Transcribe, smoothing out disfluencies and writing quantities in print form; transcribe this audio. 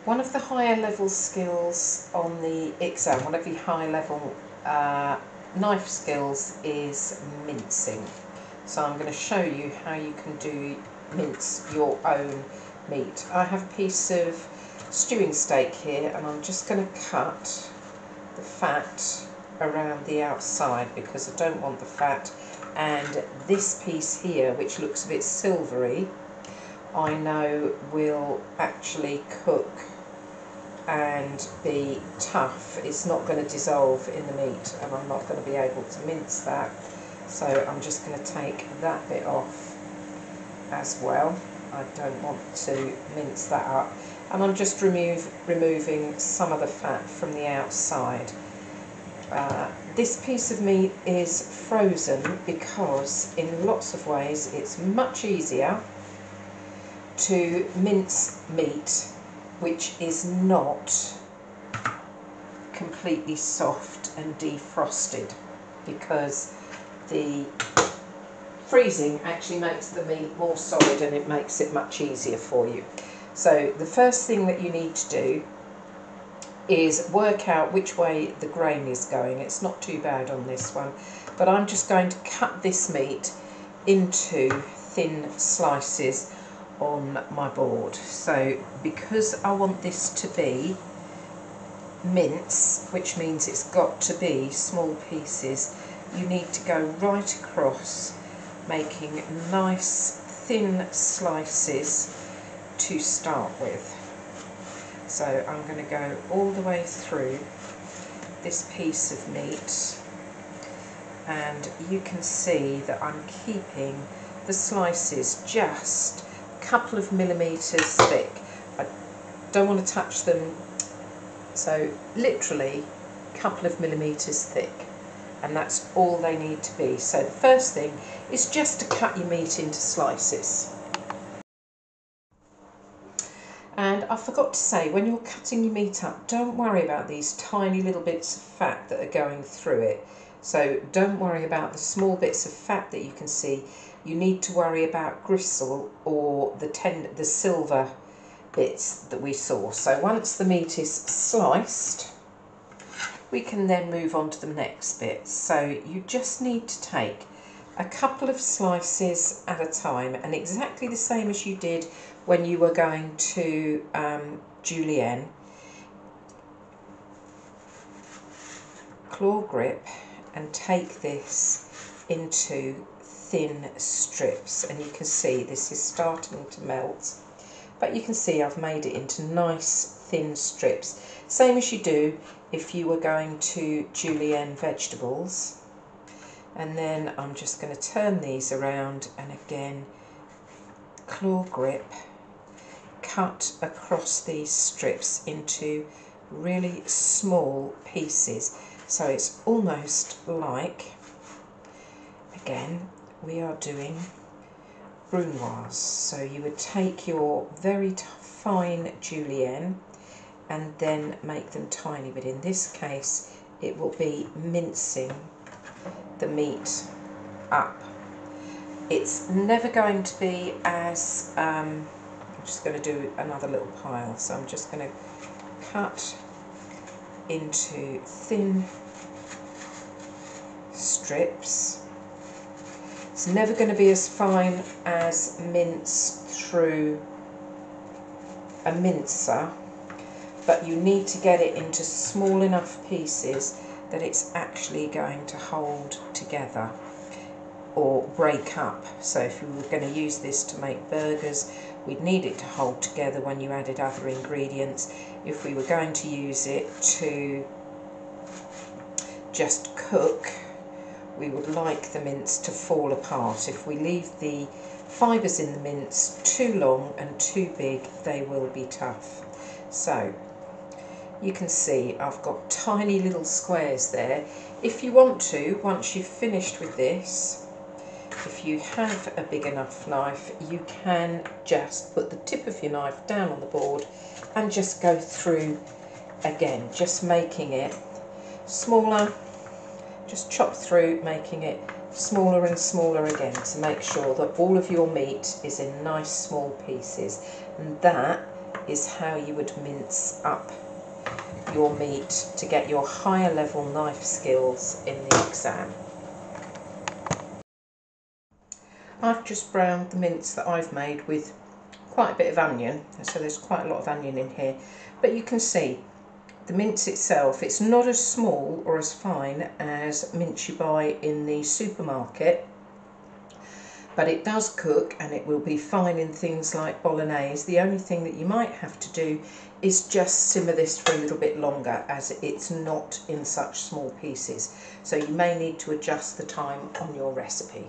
One of the higher level skills on the exam, one of the high level knife skills is mincing. So I'm going to show you how you can mince your own meat. I have a piece of stewing steak here and I'm just going to cut the fat around the outside because I don't want the fat, and this piece here, which looks a bit silvery, I know will actually cook and be tough. It's not going to dissolve in the meat and I'm not going to be able to mince that, so I'm just going to take that bit off as well. I don't want to mince that up, and I'm just removing some of the fat from the outside. This piece of meat is frozen because in lots of ways it's much easier to mince meat which is not completely soft and defrosted, because the freezing actually makes the meat more solid and it makes it much easier for you. So the first thing that you need to do is work out which way the grain is going. It's not too bad on this one, but I'm just going to cut this meat into thin slices on my board. So because I want this to be mince, which means it's got to be small pieces, you need to go right across, making nice thin slices to start with. So I'm going to go all the way through this piece of meat, and you can see that I'm keeping the slices just a couple of millimetres thick. I don't want to touch them, so literally a couple of millimetres thick, and that's all they need to be. So the first thing is just to cut your meat into slices. And I forgot to say, when you're cutting your meat up, don't worry about these tiny little bits of fat that are going through it. So don't worry about the small bits of fat that you can see. You need to worry about gristle or the silver bits that we saw. So once the meat is sliced, we can then move on to the next bit. So you just need to take a couple of slices at a time, and exactly the same as you did when you were going to julienne. Claw grip and take this into thin strips, and you can see this is starting to melt, but you can see I've made it into nice thin strips, same as you do if you were going to julienne vegetables. And then I'm just going to turn these around and again claw grip, cut across these strips into really small pieces, so it's almost like, again, we are doing brunoise. So you would take your very fine julienne and then make them tiny, but in this case it will be mincing the meat up. It's never going to be as I'm just going to do another little pile, so I'm just going to cut into thin strips. It's never going to be as fine as mince through a mincer, but you need to get it into small enough pieces that it's actually going to hold together or break up. So if we were going to use this to make burgers, we'd need it to hold together when you added other ingredients. If we were going to use it to just cook, we would like the mince to fall apart. If we leave the fibres in the mince too long and too big, they will be tough. So you can see I've got tiny little squares there. If you want to, once you've finished with this, if you have a big enough knife, you can just put the tip of your knife down on the board and just go through again, just making it smaller, just chop through, making it smaller and smaller again to make sure that all of your meat is in nice small pieces, and that is how you would mince up your meat to get your higher level knife skills in the exam. I've just browned the mince that I've made with quite a bit of onion, so there's quite a lot of onion in here, but you can see the mince itself, it's not as small or as fine as mince you buy in the supermarket, but it does cook and it will be fine in things like bolognese. The only thing that you might have to do is just simmer this for a little bit longer, as it's not in such small pieces, so you may need to adjust the time on your recipe.